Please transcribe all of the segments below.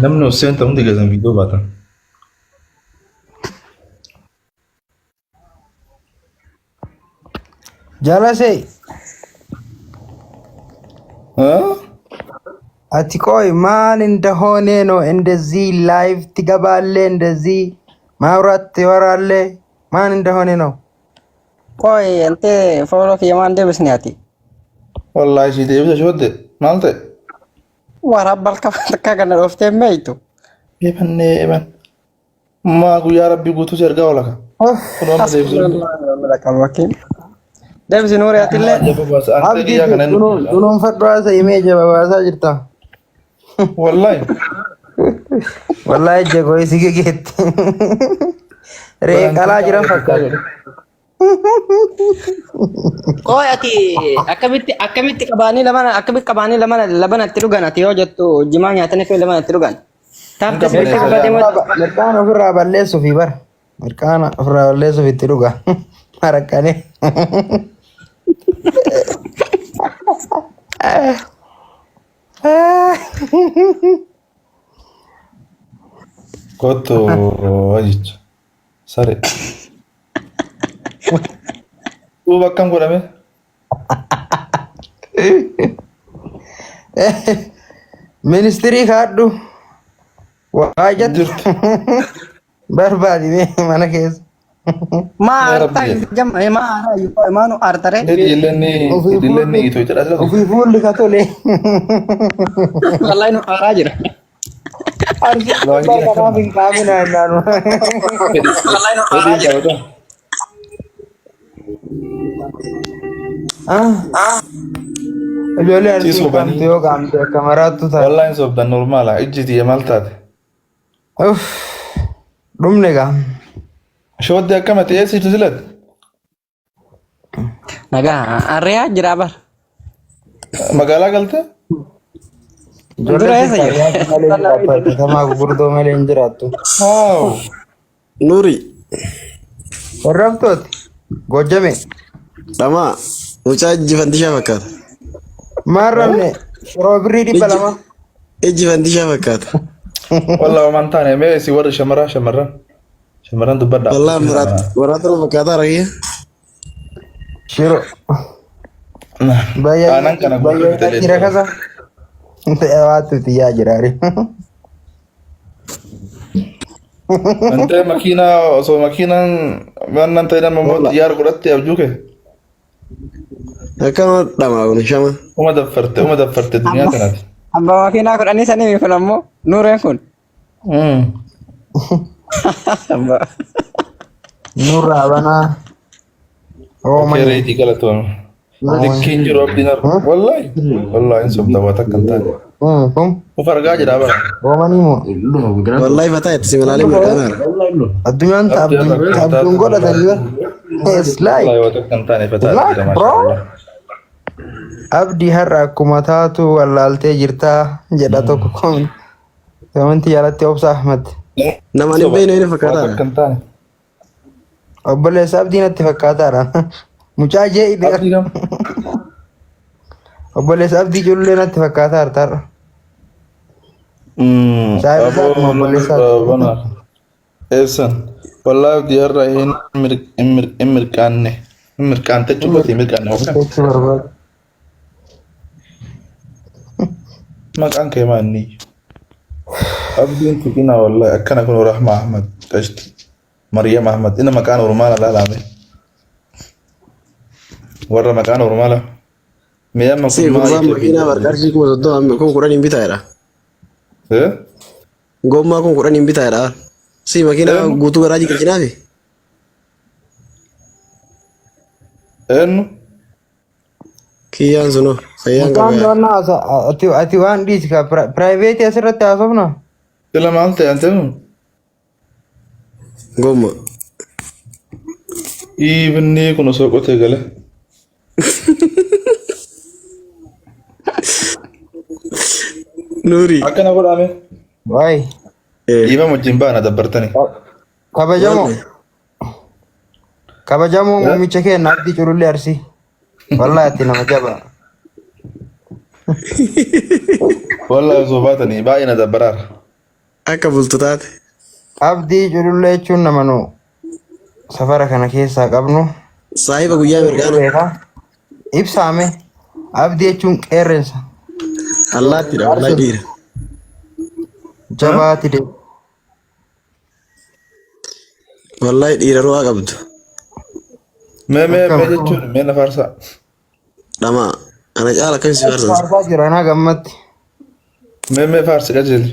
namni Hussein ta'uun diggazan viidiyoo baatan. Jalasee ቆይ ማን እንደሆነ ነው እንደዚህ ላይቭ ትገባለህ? እንደዚህ ማውራት ትወራለህ? ማን እንደሆነ ነው? ቆይ እንቴ ፎሎፍ የማን ደብስ ነው ያቲ ወላሂ ሲዴ ብቻ ሾደ ማልተ ወራባል ከፈተካ ኦፍቴ ማይቱ ኤበን ማ ጉያ ረቢ ጉቱ ሰርጋ ወላካ ደብስ ኑር ያትለ አብዲ ዱኑን ፈድራሰ ኢሜጅ በባሳ ጅርታ ወላሂ ወላሂ ጀጎይ ሲገጌት ሬቀላ ጅራን ፈካለ ቆይ አቲ አከሚት ቀባኒ ለማን አትሉጋን አቲ ሆጀቱ ጅማ ኛተነ ከ ለማን አትሉጋን ታምተ ሲልክ በደሞ መርካና ፍራ ባሌሱ ፊበር መርካና ፍራ ባሌሱ ፊትሉጋ አረካኔ Kottu ajicha sare duuba akkam godhame ministirii kaadhu waa jettu barbaadi mana keessa maanu artare dillenni ito jedha ofii fuulli ka tole wallahi nu araa jira kanaaf hin qaamina jennaanu wallahi nu araa jira ijoollee arginu kamtu yoo qaamte akka maraattu taate wallahi sobdan normaala ijjiti maal taate dhumne gaa shoodde akkamate eessitu silat nagaa arriyaa jira bar magaalaa galte katamaa gurguddoo malee hin jiraattu Nuri warrabtooti gojjame Dama mucaa ijjifantishaa fakkaata. maarrabne yeroo birrii 200 Ijjifantishaa fakkaata. wallah waan taane mee si warra shamarran dubbadha Wallahi maraatu fakkaata argee. shiro aanan kana baay'ee jira kasa waatu tiyyaa jiraari ante makiina osoo makiinaan wannan ta'e nama moo xiyyaara godhatte abjuuke Akkama dhamaa kun shama. uma daffarte duniyaa kanaati abba makiinaa kudhanii sanii kun ammoo nuureen kun nurraa banaa kereetii galatoon dikkiin jiru abdiin argu wallahi sobda waa takkan taane kum uf argaa jira bara oomanii moo Wallahi fataa itti simalaalee mirkanaara. addunyaan abduun godhatanii eslaayi wallahi waa takkan taane fataa jira maashaallah abdii har'a akkuma taatu wallaaltee jirtaa jedha tokko kominti jalatti obsa Ahmad Nama ni beenu inni waa fakkaataara. takkan taane obboleessa abdii natti fakkaataadha mucaa jee abdii gam obboleessa abdii ijoollee natti fakkaataadha tarra bana eessan wallahi abdii har'a hin mirqaante cubbati mirqaanne ofna maqaan kee maanni abdiin tuqina wallahi akkana kun rahma ahmad qashti maryam ahmad ina maqaan ormaala laalame warra maqaan ormaala miyamma Si gubbaa makiinaa barqarshii 30 kun 10 bitaadha. Gommaa kun 10 bitaadha. Si makiinaa guutuu garaajii qilcinaafi. eenyu Kiyyaan suno fayyaan qabaa. ati waan dhiisi ka piraayiveetii asirratti haasofna sila maal ta'e antenu Gomma. ibni kun osoo qotee gale Nuri. akkana godhame waay dhiiba wajjin baana dabbartani kabajamoo muummicha keenya abdii culullee arsii wallahi ati nama jabaa wallahi osoo baatanii baay'ee na dabbaraara Akka bultu taate. Abdii culullee jechuun nama nu safara kana keessaa qabnu. Saahiba guyyaa mirgaana. Ibsaame. Abdii jechuun qeerrensa. Allaattiidha wallahi dhiira. Jabaati de. Wallahi dhiira ru'aa qabdu. Mee jechuun mee na faarsaa. Dhama. Ana caala akkamitti si faarsan? Faarsaa jira naa gammatti. Mee faarsi qajeeli.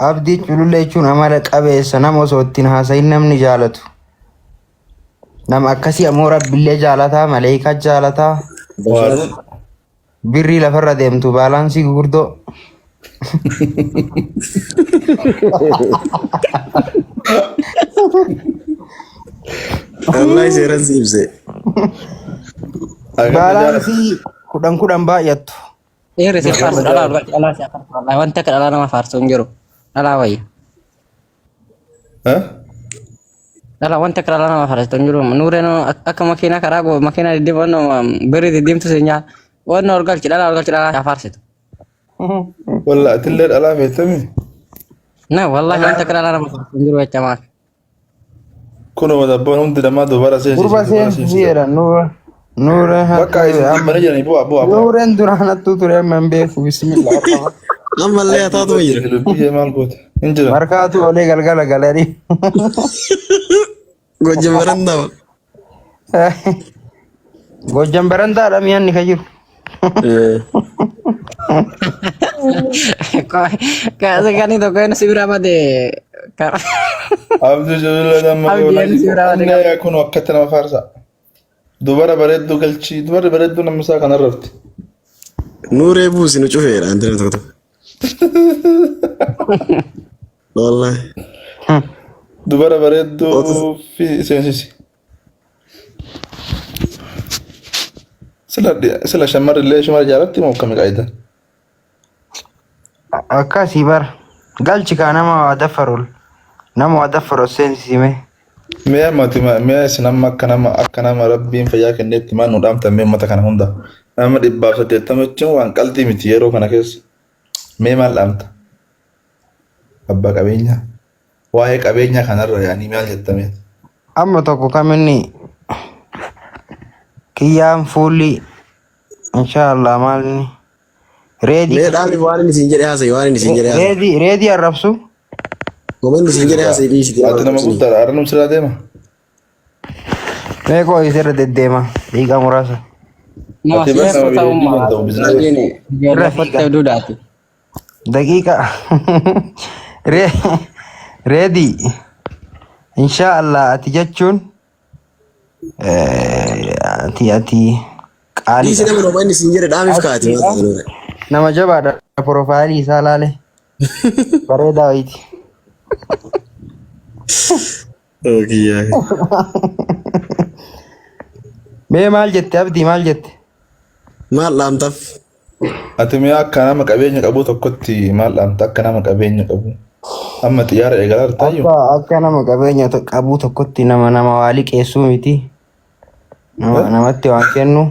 Abdii culullee jechuun amala qabeessa nama osoo ittiin haasayin namni jaalatu. Nama akkasii ammoo rabbillee jaalataa, maleekaa jaalataa. Birrii lafarra deemtu baalaansii gurguddoo. Wallahi seeran si ibse. Baalaansii kudhan baay'attu. Dhiirri si faarsu dhalaa dhalaa si faarsu. Wanta akka dhalaa nama faarsu hin jiru. Dhalaa wayya. Dhalaa wanta akka dhalaa nama faarsu hin jiru. Nuureen akka makiinaa karaa goo makiinaa diddiimu birrii diddiimtu si nyaa. Wanna orgalchi dhalaa faarsitu. Walla atillee dhalaa feetami. Na wallahi wanta akka dhalaa nama faarsu hin jiru jecha maaf. Kunoo dabboon hundi namaa dubara seensi. Gurba seensi jedha Nuureen bakka amma jiranii bu'aa. Nuureen duraanattuu ture amma hin beeku bismillah. Ammallee ataatu jira. Lubbiyee maal goote? Hin jira. Markaatu olee galgala galanii. Gojja barandaa. Gojjan barandaadha mi'anni ka jiru. Kan itu kan si bira made. Abdii Jalil nama goone kun akkatti nama faarsa. Dubara bareedduu galchii dubara bareedduu nama isaa kana irratti. Nuuree buusi nu cufeera antena tokko. Wallahi. Dubara bareedduu fi seensisi. Sila shamarrillee shumara jaalatti moo akkami qaayida? Akkasii bara galchi kaa nama waa daffaru seensisime. Mee isin amma akka nama rabbiin fayyaa kenneetti maal nu dhaamtan uummata kana hunda. Nama 180 jechuun waan qalbii miti yeroo kana keessa. Mee maal dhaamta? Abbaa qabeenyaa. Waa'ee qabeenyaa kanarra yaanii maal jettame? Amma tokko kaminni kiyyaan fuulli inshallah maalni reedi. Meedhaan waan inni siin jedhee haasa'e reedi arrabsu. Gomanni siin jedhee haasa'e dhiisiti. Ati nama guddaadha arnum sirraa deema. Meeqoo isirra deddeema dhiiga muraasa. Nama siyaasota ummaa. Raffatte duudhaati. Daqiiqa. Reedi. Inshallah ati jechuun ati qaali. Dhiisi nama gomanni siin jedhe dhaamiif kaati. Nama jabaadha profaayilii isaa laale. Bareedaa wayiiti. Okiyyaa. Mee maal jette Abdii maal jette? Maal dhaamtaaf? Ati mee akka nama qabeenya qabu tokkotti maal dhaamta akka nama qabeenya qabu? Amma xiyyaara eegalaa jirtaayyuu? Akka nama qabeenya qabu tokkotti nama waa liqeessuu miti. Namatti waan kennu.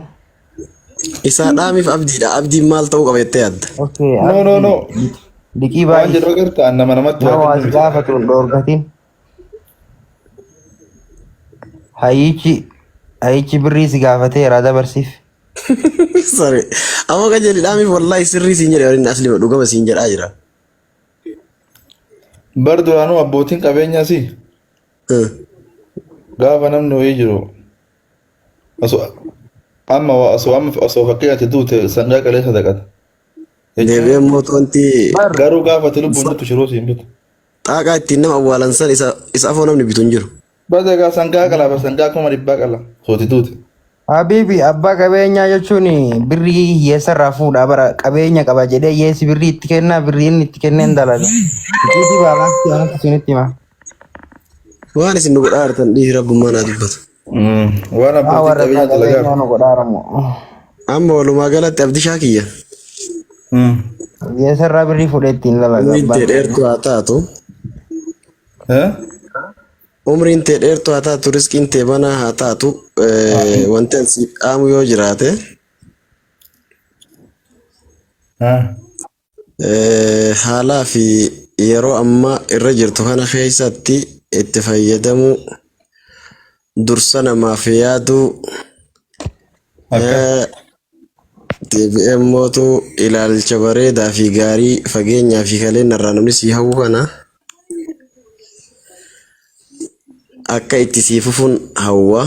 Isaa dhaamiif abdiidha. Abdiin maal ta'uu qaba jettee yaadda? No. Liqii Waan baay'ee. jedhu agartaa nama namatti Nama as gaafatu hin dhoorgatin. Hayyichi birrii si gaafateera dabarsiif. Sorry. Amma qajeeli dhaamiif wallahi sirrii siin jedhe waliin asli dhugama siin jedhaa jira. bar duraanuu abbootiin qabeenyaa si gaafa namni wayii jiru osoo fakkii ati duute sangaa qalee sadaqata. Deebi'ee mootonti Garuu gaafa ati lubbuun jirtu shiroo siin bitu. xaaqaa ittiin nama awwaalan san isa afoo namni bitu hin jiru. Baga sangaa qalaa sangaa kuma dhibbaa qala sooti duute. Habibi abbaa qabeenyaa jechuun birrii hiyyeessarraa fuudha bara qabeenya qaba jedhee hiyyeessi birrii itti kennaa birrii inni itti kenneen dalaga. Itti baalaatti waan akkasinitti hima. Waan isin nu godhaa jirtan dhiisi rabbummaa naa dubbatu. Waan abbootiin qabeenyaa dalagaa. Amma walumaa galatti abdi shaakiyya. Hiyyeessarraa birrii fuudhee ittiin dalaga. Umriin tee dheertuu haa taatu. Umriin tee dheertuu haa taatu riskiin tee banaa haa taatu wanti ansi qaamu yoo jiraate haalaa fi yeroo amma irra jirtu kana keessatti itti fayyadamu dursa namaaf yaadu TBM mootu ilaalcha bareedaa fi gaarii fageenyaa fi kaleen irraa namni si hawwu kana akka itti sii fufuun hawwa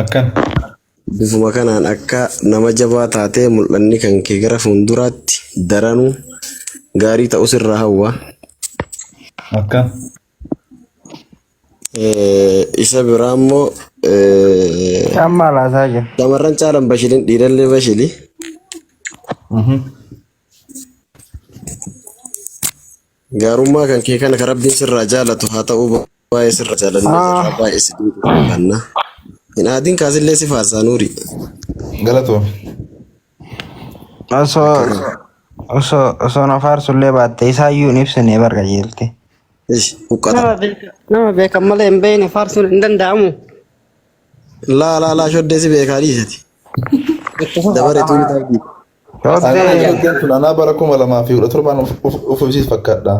Akkan. bifuma kanaan akka nama jabaa taatee mul'anni kan kee gara fuulduraatti daranuu gaarii ta'us irraa hawwa. Akkan. Isa biraa immoo Amma laasaa jira. shamarran caalan bashiliin dhiirallee bashili. Gaarummaa kan kee kana kan rabbiin sirraa jaalatu haa ta'u baay'ee sirra jaalannee baay'ee si dinqisiifanna. Hin aadiin kaasillee si faarsaa nuuri. Galatoo. Osoo na faarsullee baatte isaayyuu hin ibsine barga jeelte. Huqqata. Nama beekan malee hin beekne faarsuun hin danda'amu. Laa shoddee si beekaa dhiisati. Dabaree tuuni taa'ii. Shoddeen tun anaa bara 2017 ufufisiis fakkaadha.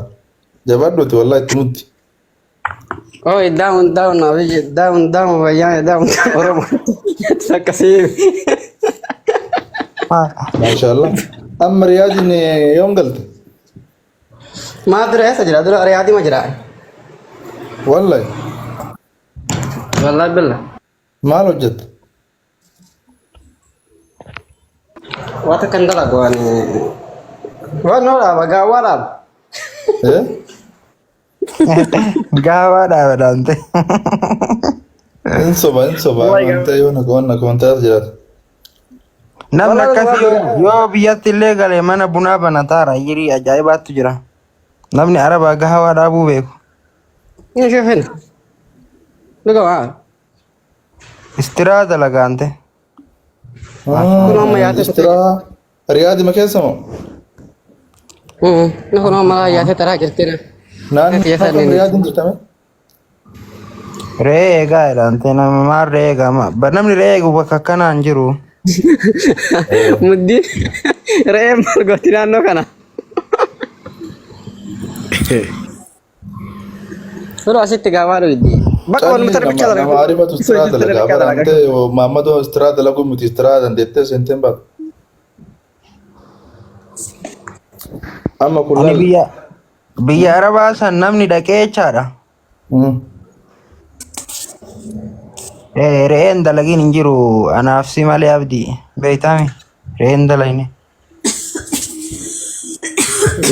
Jabaaddooti wallaahi itti mutti. Oh, down, abiyyi, down, wayyaane, down, Oromo. Sakkasii. Maashaallah. Amma riyaadiin yoom galte? Maa dura eessa jira? Dura riyaadii ma jira? Wallaahi. Wallahi billah. Maal hojjetta? Wata kan dalagu ani. Waan noo dhaaba gaawwaa dhaaba. Gaawaa dhaabadhaante. Hin soba. Wanta yoo taas jiraata. Namni akkasii yoo biyyatti illee galee mana bunaa banataara yirii ajaa'ibaatu jira. Namni arabaa gaawaa dhaabuu beeku. Ini shufin. Luka waa. Istiraa dalagaante. Istiraa riyaadi ma keessa moo? Nuku nama malaa yaate taraa jirtina. Naannoo riyaadiin jirtame? Re'ee eegaa jedhamte nama maal re'ee eegama. Namni re'ee eegu bakka akkanaan jiru. Muddi re'ee maal gooti naannoo kana. Suuraa asitti gaawaa dhugdi. Bakka wal mutar bicha dalagu. Nama arifatu istiraa dalagaa. Barante Maammadoo istiraa dalagu miti istiraa dandeettee seenteen baatu. Amma kun Ani biyya arabaa san namni dhaqee jechaadha. Re'een dalagiin hin jiru anaaf si malee abdii beektami re'een dalagine.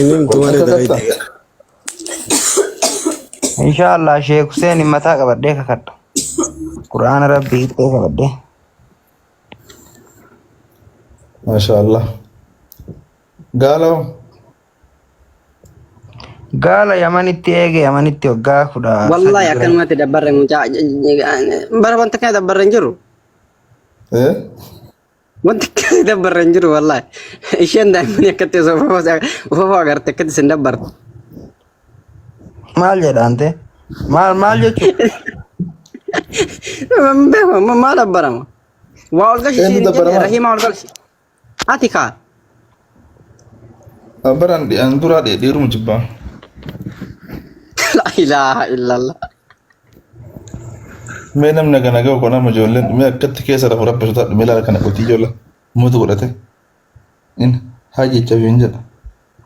Inni mtu malee dalagaa. Inshallah Sheekh Hussein mataa qabadhee kakadha. Quraana Rabbii ittee qabadhee. Maashaallah. Gaala Yamanitti eege Yamanitti waggaa 10. Wallahi akkanumatti dabbarre mucaa bara wanta kana dabbarre hin jiru. Wanta kana dabbarre hin jiru wallahi. Isheen daa'imni akkatti uffata agarte akkatti sin dabbartu. Maal jedhante? Maal jechuudha? Maal dabbarama? Waa ol galchi Rahima ol galchi. Ati kaa. Baran duraa dhiiruma jibbaa. La ilaha illallah. Mee namni kana gahu kun nama ijoolleen mee akkatti keessa rafu rabbi sotaa dhume ilaala kana qotii ijoollee muutu godhate. In haa jecha fi hin jedha.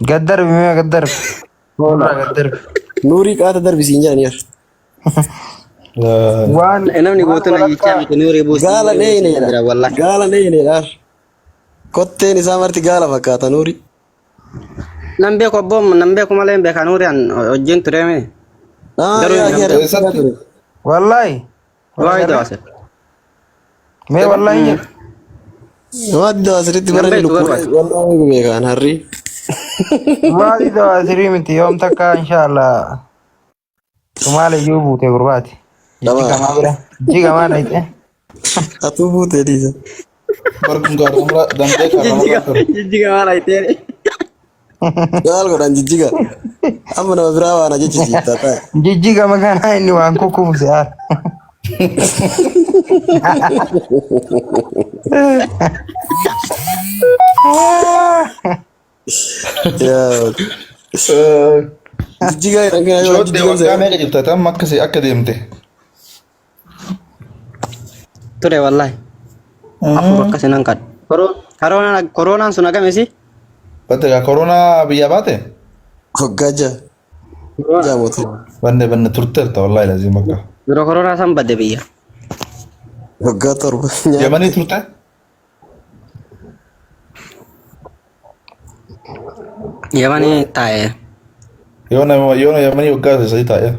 Gaddarbi mee gaddarbi. Gaddarbi. Nuurii qaata darbisiin jedhan yaa. Waan Namni gootuna jechaa miti nuuri buusii. Gaala neeyne jedha. Gaala neeyne dhaar. Kotteen isaa marti gaala fakkaata nuuri. Nan beeku abboom nan beeku malee hin beekan nuuri an wajjin ture mee. wallahi. Wallahi daase. Mee wallahi jedhu. Waadi daasiritti barani lukkuu wallahi beekan harri. Waadi daasirii miti yoom takka inshallah. Tumaale iyyuu buute gurbaati. Jigamaa bira. Jigamaa dhayxe. Atuu buute dhiisa. Barkum gaarummaa dandee kaarramaa Jijjigamaa dhayxee. Gaal godhan jijjiga. Amma nama biraa waan ajjechiisiiftaa taa'e. Jijjigama kana inni waan kukkubse haala. Yaa. Jijjigaa jedhan kana yoo Shooddee jijjigan waggaa meeqa jirta tam akkasii akka deemte. Ture wallahi. Afur akkasinan kan. Koronaan sun agame si? Batte koronaa biyya baate? Hoggaa jaamotu. Banne turteerta wallahi lazim bakka. Yeroo koronaa san badde biyya. Hoggaa torba. Yamanii turte? Yamanii taa'e. Yoona yamanii waggaa sadii taa'e.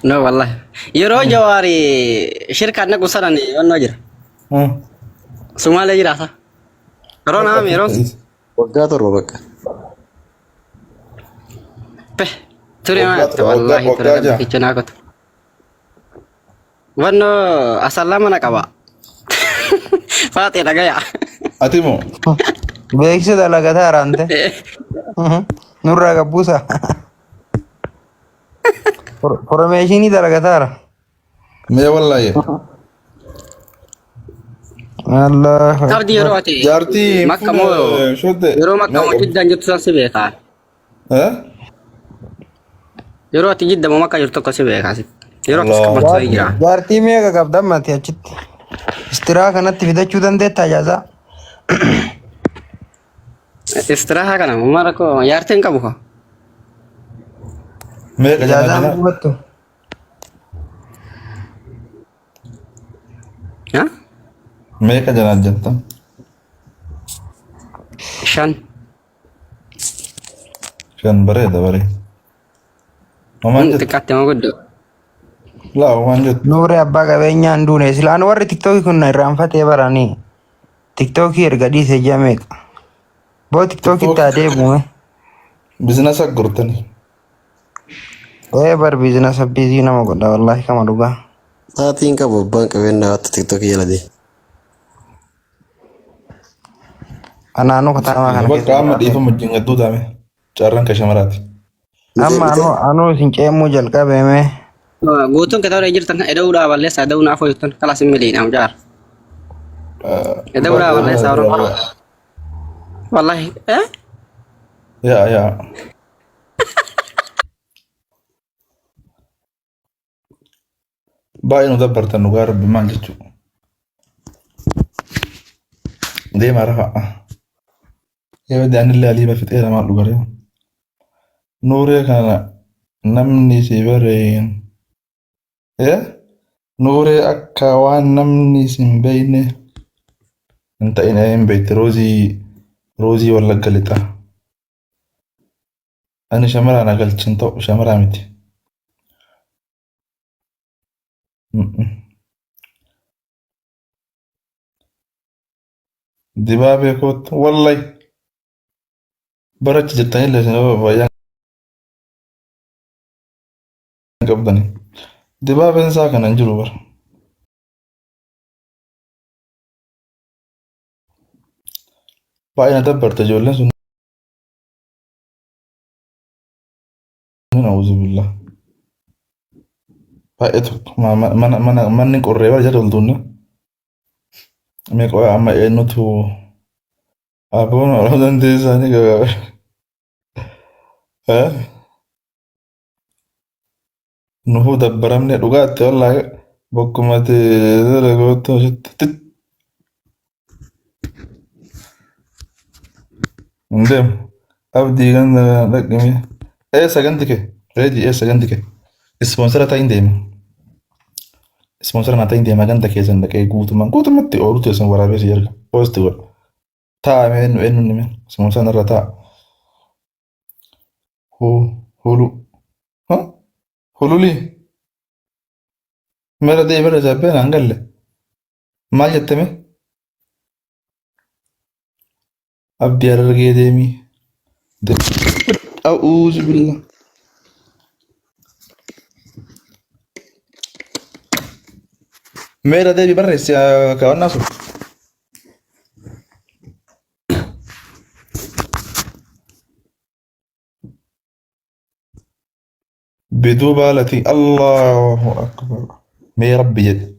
No wallahi. Yeroo jawaari shirkaan naqu sanan yonnoo jira. Sumaalee jiraata. Koronaa yeroo Waggaa torba bakka. pe ture maate wallahi ture bakkicha naaqatu. Wanno asallaa mana qaba. Faatee dhagaya. Ati moo? Beeksisa dalagataa raante. Nurraa gabbuusa. Formeeshinii dalagataara. Mee wallahi. Allah. Qabdi yeroo ati Jaartii makka moo shoodde. yeroo makka moo jiddaan jirtu san si beekaa. Yeroo ati jidda moo makka jirtu tokko si beekaa. Yeroo akkas qabatu jira. Jaartii meeqa qabda ammati achitti? Istiraa kanatti fidachuu dandeettaa jaasaa? Istiraha kana mara ko yaarteen qabu ko. Meeqa Jaazaan janaajana? buufattu. Ha? Meeqa janaajanta? Shan. Shan bareeda bareeda. Mamaan jettu? Xiqqaatti moo guddoo? Laa mamaan jettu? Nuuree abbaa qabeenyaa hin duune. Silaan warri tiktookii kun na irraanfatee baranii. Tiktookii erga dhiisee ji'a meeqa? Boo tiktookitti adeemu. Bizinasa gurtanii. Bar biizinasa biizii nama godha wallahi kama dhugaa. Saatiin qabu abbaan qabeenyaa watta tiktokii jala dee. Anaanoo katamaa kana Bakka amma dhiifama wajjin gadduu taame. Carraan ka shamaraati. Amma anuu isin ceemuu jalqabeeme. Guutuun kitaaba jirtan kan eda'uudhaa balleessaa eda'uun afoo jirtan kalas hin miliidhaam jaar. Eda'uudhaa balleessaa oromoo. Wallahi Yaa. Baay'ee nu dabbartan dhugaa rabbi maal jechuudha. Deemaa rafa. Yoo daanillee aliiba fixee namaa dhugaree. Nuuree kana namni si bareen. Nuuree akka waan namni si hin beekne hin ta'in hin beekte roozii wallagga lixa. Ani shamaraan agalchin ta'u shamaraa miti. Dibaabee kootu wallahi barachi jettanii illee baay'ee qabdani. Dibaabeen isaa kana hin jiru bara. Baay'ee na dabbarte ijoolleen sun. Nauzu billah. Baay'ee tokko manni qorree bara jedha oltuunne. Meeqa amma eenyutu aboon ol dandeessanii gabaabee. Nuhuu dabbaramne dhugaatti wallahi bokkuma dalagootu asitti hin deemu. Abdii ganda dhaqime. Saganti kee reeji saganti kee ispoonsara ta'in deema. Ispoonsara naa ta'in deema ganda keessan dhaqee guutumatti oolu teessan waraabee si erga. Poosti godha. Taa'ame eenyu nime ispoonsara irra taa'a. Hulu. Hululi. Mera deemee sabbee naan galle. Maal jettame? Abdii argee deemii. A'uuzu billah. Mera deebii barreessi kaawwannaa sun. بدو بالتي الله أكبر مي ربي جد